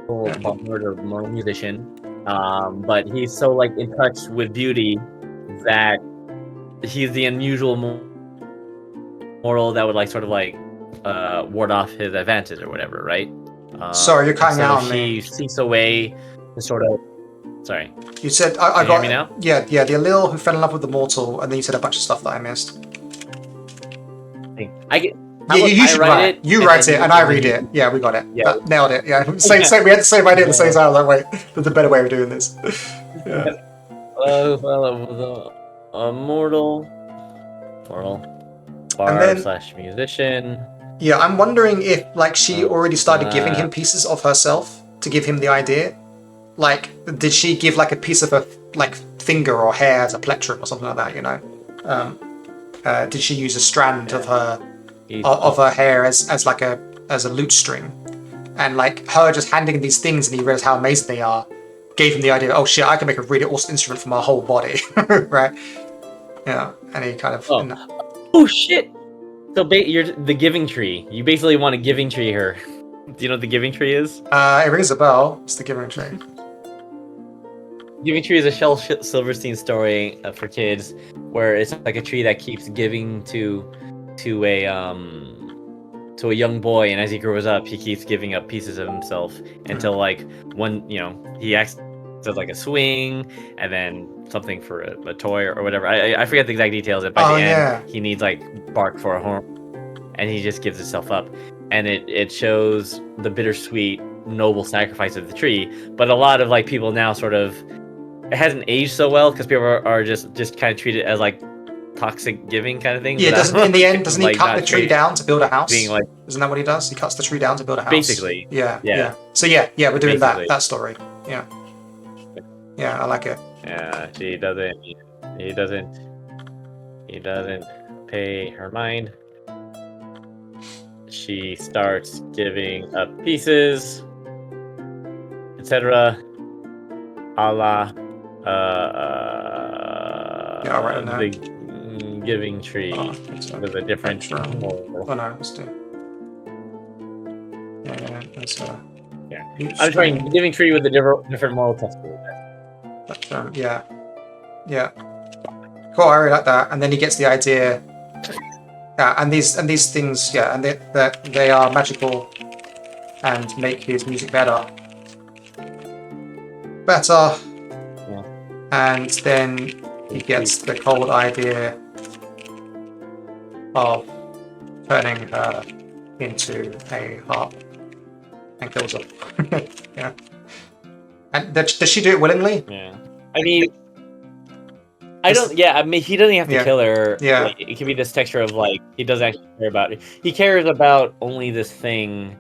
Mortal musician. But he's so like in touch with beauty that he's the unusual mortal that would like sort of like ward off his advances or whatever, right? Sorry, you're cutting out on me. She seeks a way to sort of. Sorry. You said I got. Hear me now? Yeah. The Alil who fell in love with the mortal, and then you said a bunch of stuff that I missed. You should write it. You write it, and I read it. Yeah, we got it. Yeah. Nailed it. Yeah. Same. We had the same idea at the same time. Like, wait, there's a better way of doing this. Yeah. A mortal bard/musician. Yeah, I'm wondering if like she already started giving him pieces of herself to give him the idea. Like, did she give like a piece of her like finger or hair as a plectrum or something like that? You know, did she use a strand of her hair as like a lute string, and like her just handing him these things and he realized how amazing they are, gave him the idea. Oh shit, I can make a really awesome instrument for my whole body, right? Yeah, and he kind of. Oh shit! So you're the giving tree. You basically want to giving tree her. Do you know what the giving tree is? It rings a bell. It's the giving tree. Giving tree is a Shel Silverstein story for kids, where it's like a tree that keeps giving to a young boy, and as he grows up, he keeps giving up pieces of himself until like one, he acts as like a swing, and then something for a toy or whatever. I forget the exact details. But by the end, he needs like bark for a horn, and he just gives himself up. And it shows the bittersweet, noble sacrifice of the tree. But a lot of like people now sort of, it hasn't aged so well because people are just kind of treated as like toxic giving kind of thing. Yeah, in the end, doesn't he cut the tree down to build a house? Isn't that what he does? He cuts the tree down to build a house. Basically. Yeah. So yeah, we're doing that story. Yeah, I like it. Yeah, he doesn't pay her mind. She starts giving up pieces, etc. A la I'll write it down. The giving tree with a different moral. Oh no, let's do. I'm trying giving tree with a different moral test. Yeah. Cool, I really like that. And then he gets the idea. Yeah, and these things, and they are magical and make his music better. Yeah. And then he gets the cold idea of turning her into a harp and kills her. Yeah. And does she do it willingly? Yeah. I mean, I don't. Yeah, I mean, he doesn't have to kill her. Yeah. Like, it can be this texture of like he doesn't actually care about it. He cares about only this thing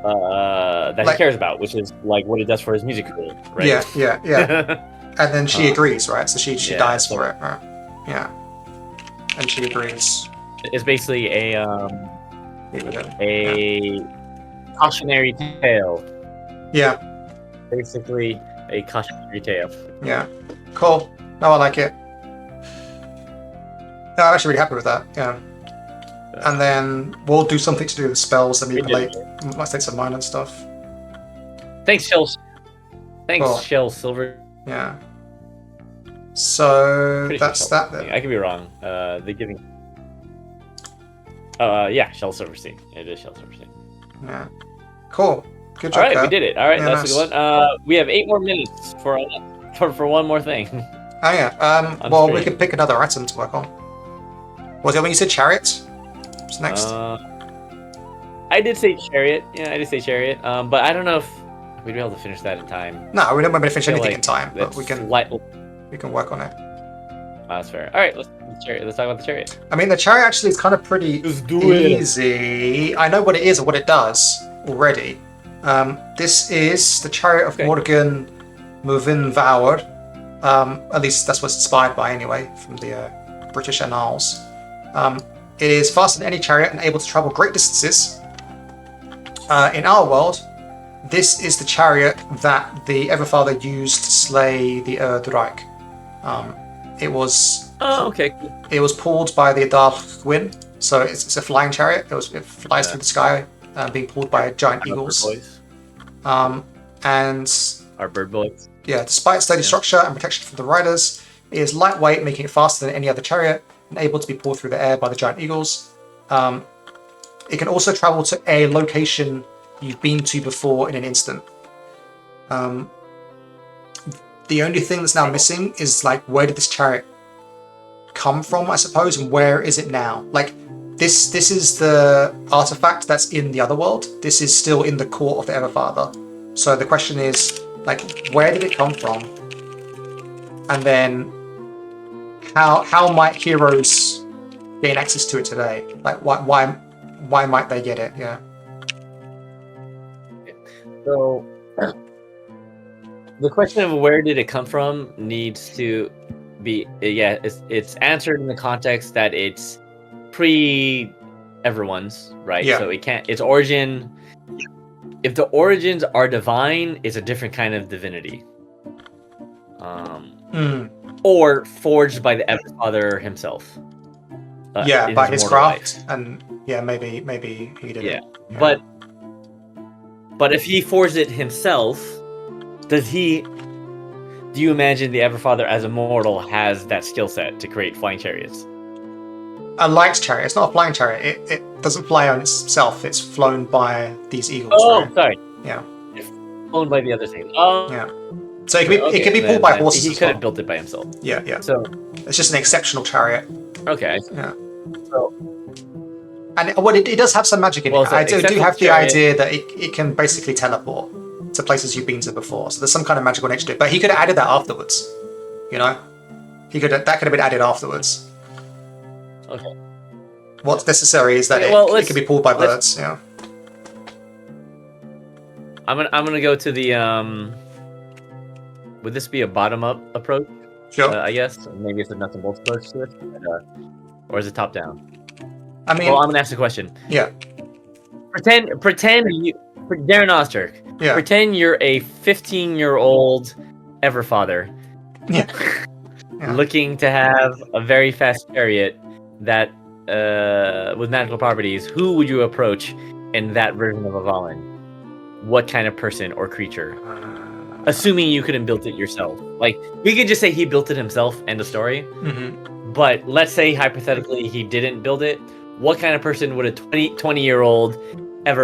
that he cares about, which is like what he does for his music career, right? Yeah. And then she agrees, right? So she dies for it, right? Yeah. And she agrees. It's basically a cautionary tale. Yeah. Basically a cautionary tale. Yeah. Cool. No, I like it. No, I'm actually really happy with that. Yeah. And then we'll do something to do with spells and manipulate my states of mind and stuff. Thanks, Shel. Shel Silver. Yeah. So that's that then. I could be wrong. The giving. Yeah, Shell Silver Sea. It is Shell Silver Sea. Yeah. Cool. Good job. All right, Kurt. we did it. All right, Yeah, that's nice. a good one. We have 8 more minutes for one more thing. Oh yeah. Well, we could pick another item to work on. Was it when you said chariot? What's next? I did say chariot. Yeah, I did say chariot. But I don't know if we'd be able to finish that in time. No, we don't want to finish anything like in time, but we can work on it. That's fair. All right, let's talk about the chariot. I mean, the chariot actually is kind of pretty easy. I know what it is and what it does already. This is the chariot of Morgan Movin Voward. At least that's what's inspired by anyway, from the British Annals. It is faster than any chariot and able to travel great distances. In our world, this is the chariot that the Everfather used to slay the Dryad. It was It was pulled by the Dark Wind, so it's a flying chariot. It flies through the sky, being pulled by giant eagles. And our bird boys. Yeah, despite its sturdy structure and protection from the riders, it is lightweight, making it faster than any other chariot and able to be pulled through the air by the giant eagles. It can also travel to a location you've been to before in an instant. The only thing that's now missing is, like, where did this chariot come from, I suppose, and where is it now? Like, this is the artifact that's in the other world. This is still in the court of the Everfather. So the question is, like, where did it come from? And then how might heroes gain access to it today? Like, why might they get it? Yeah. So the question of where did it come from needs to be it's answered in the context that it's pre everyone's, right? Yeah. So its origin, if the origins are divine, it's a different kind of divinity. Or forged by the Everfather himself. By his craft, life. And maybe he did it. Yeah. But if he forged it himself, do you imagine the Everfather as a mortal has that skill set to create flying chariots? A light chariot. It's not a flying chariot. It doesn't fly on itself. It's flown by these eagles. Oh, right? Sorry. Yeah. It's flown by the other thing. Oh. Yeah. So it can be pulled by horses. He could have built it by himself. Yeah. So it's just an exceptional chariot. Okay. Yeah. So. And it does have some magic in it. I do have the idea that it can basically teleport to places you've been to before. So there's some kind of magical nature to it. But he could have added that afterwards. You know? That could have been added afterwards. Okay. What's necessary is that it can be pulled by birds. Yeah. I'm gonna go to the would this be a bottom-up approach? Sure. I guess maybe it's a nuts and bolts approach to it, or is it top-down? I mean, I'm gonna ask a question. Yeah. Pretend you, Darren Osterk. Yeah. Pretend you're a 15-year-old Everfather. Yeah. Looking to have a very fast chariot that with magical properties. Who would you approach in that version of Avalon? What kind of person or creature? Assuming you couldn't build it yourself. Like, we could just say he built it himself, end of story. Mm-hmm. But let's say, hypothetically, he didn't build it. What kind of person would a 20-year-old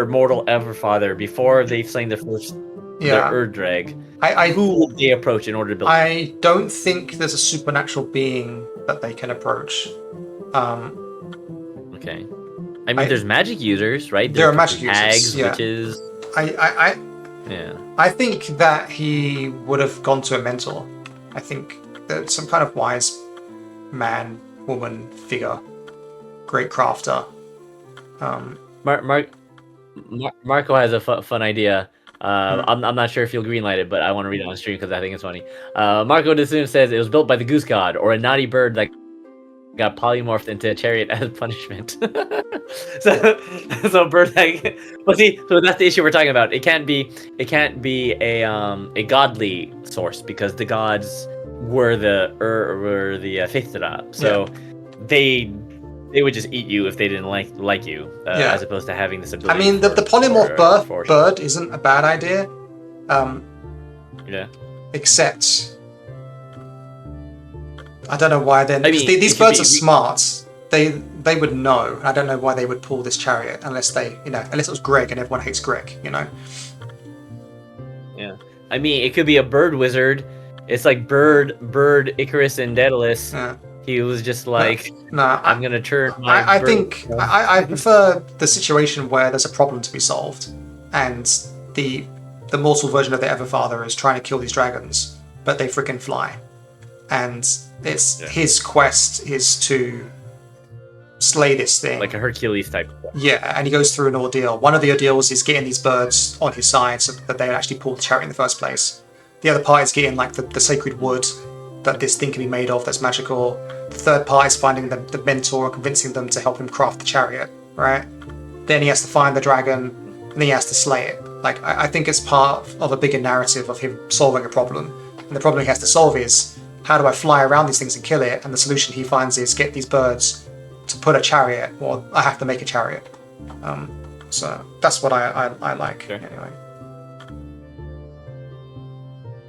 mortal Everfather, before they've slain their first Erddrag, who would they approach in order to build it? I don't think there's a supernatural being that they can approach. Okay. I mean, there's magic users, right? There are magic users. Hags, witches. I think that he would have gone to a mentor. I think that some kind of wise man, woman figure, great crafter. Marco has a fun idea. I'm not sure if you'll greenlight it, but I want to read it on stream because I think it's funny. Marco Desum says it was built by the goose god, or a naughty bird that got polymorphed into a chariot as punishment. so bird like, but see, so that's the issue we're talking about. It can't be a godly source, because the gods were the Fithra. So they would just eat you if they didn't like you, as opposed to having this ability. I mean, the polymorph bird isn't a bad idea. Except, I don't know why then. These birds are smart. they would know. I don't know why they would pull this chariot unless unless it was Greg and everyone hates Greg, Yeah. I mean, it could be a bird wizard. It's like bird Icarus and Daedalus. Yeah. He was just like, no, I'm gonna turn my I think I prefer the situation where there's a problem to be solved, and the mortal version of the Everfather is trying to kill these dragons, but they freaking fly, and it's his quest is to slay this thing, like a Hercules type. Yeah, and he goes through an ordeal. One of the ordeals is getting these birds on his side so that they would actually pull the chariot in the first place. The other part is getting like the sacred wood that this thing can be made of that's magical. The third part is finding the mentor and convincing them to help him craft the chariot, right? Then he has to find the dragon, and then he has to slay it. Like, I think it's part of a bigger narrative of him solving a problem. And the problem he has to solve is, how do I fly around these things and kill it? And the solution he finds is get these birds to put a chariot, or I have to make a chariot. So that's what I like, anyway.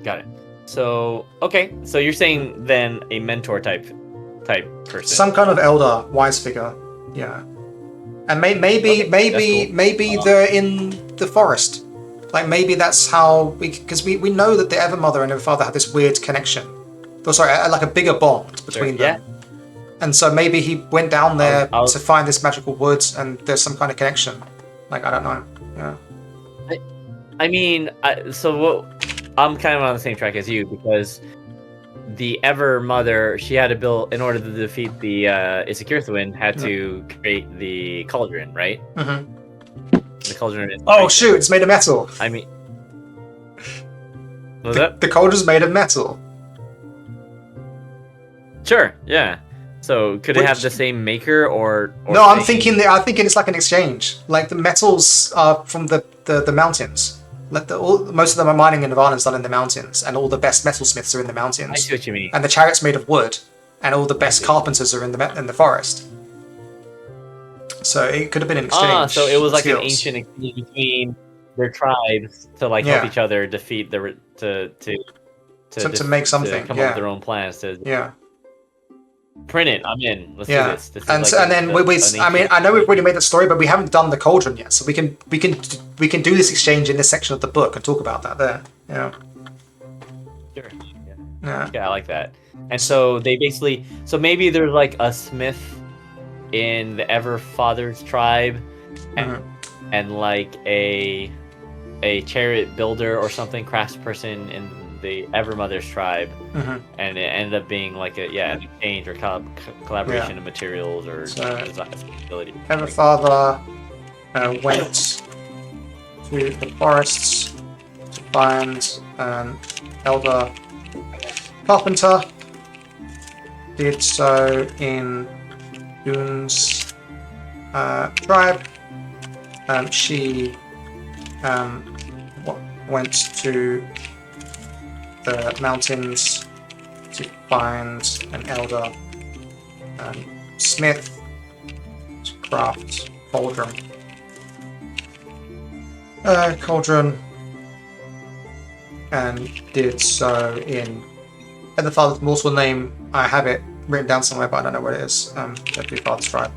Got it. So, okay. So you're saying then a mentor type person. Some kind of elder, wise figure, yeah. And maybe cool. They're in the forest. Like maybe that's how because we know that the Evermother and Everfather have this weird connection. Oh, sorry, like a bigger bond between them. And so maybe he went down there to find this magical woods, and there's some kind of connection. Like I don't know. Yeah. I mean, I'm kind of on the same track as you because the Evermother, she had to build in order to defeat the Isakirthuin, had to create the cauldron, right? Mm-hmm. The cauldron is shoot! It's made of metal. I mean, the cauldron's made of metal. Sure. Yeah. So could it have the same maker or no? I'm thinking it's like an exchange. Like the metals are from the mountains. Like most of them are mining in Nirvana's done in the mountains, and all the best metalsmiths are in the mountains. I see what you mean. And the chariot's made of wood, and all the best carpenters are in the forest. So it could have been an exchange. So it was like an ancient exchange between their tribes to like help each other defeat to make something. To come up with their own plans to print it. I'm in. Let's do this. I know we've already made the story, but we haven't done the cauldron yet. So we can do this exchange in this section of the book and talk about that there. Yeah. Sure. Yeah, I like that. And so they basically, maybe there's like a smith in the Everfather's tribe, and like a chariot builder or something, craftsperson in the Evermother's tribe, and it ended up being like an exchange or collaboration of materials or design ability. Everfather went to the forests to find an elder carpenter. Did so in Dune's tribe. She went to the mountains to find an elder smith to craft cauldron, and did so in Everfather's mortal name. I have it written down somewhere, but I don't know where it is. Father's tribe.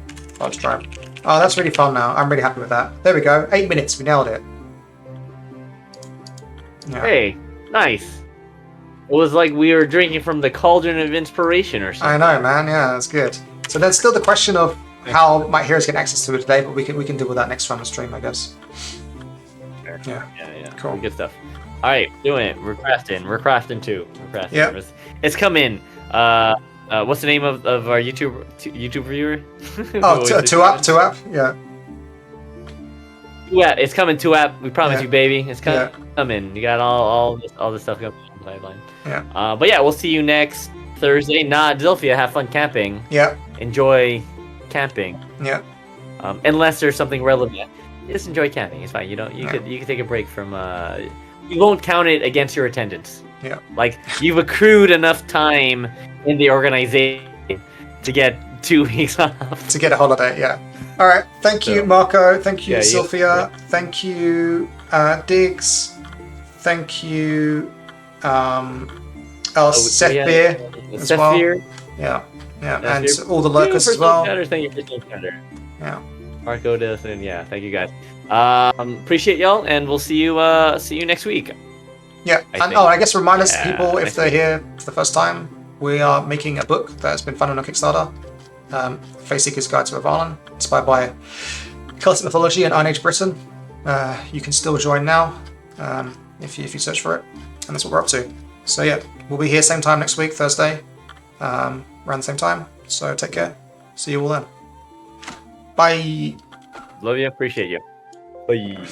Oh, that's really fun now. I'm really happy with that. There we go. 8 minutes. We nailed it. Yeah. Hey, nice. It was like we were drinking from the cauldron of inspiration or something. I know, man. Yeah, that's good. So there's still the question of how my heroes get access to it today, but we can deal with that next time on stream, I guess. Yeah. Cool. Good stuff. All right, doing it. We're crafting too. Yeah. It's coming. What's the name of our YouTube viewer? Two up. Yeah. Yeah, it's coming. 2-app. We promise you, baby. It's coming. You got all this stuff coming on the pipeline. Yeah. But yeah, we'll see you next Thursday. Zilphia, have fun camping. Yeah. Enjoy camping. Yeah. Unless there's something relevant, just enjoy camping. It's fine. You can take a break from. You won't count it against your attendance. Yeah. Like you've accrued enough time in the organization to get 2 weeks off. To get a holiday, yeah. All right. Thank you, Marco. Thank you, Zilphia. Thank you, Diggs. Thank you, Seth Beer as well. Yeah. Yeah, and all the lurkers as well. Thank you for Stone Shatter. Yeah. Marco does, and yeah, thank you guys. Appreciate y'all, and we'll see you next week. Yeah, I guess remind us people if they're here for the first time, we are making a book that's been funded on Kickstarter, Faceseeker's Guide to Avalon, inspired by Celtic mythology and Iron Age Britain. You can still join now if you search for it, and that's what we're up to. So yeah, we'll be here same time next week, Thursday, around the same time. So take care. See you all then. Bye. Love you. Appreciate you. Bye.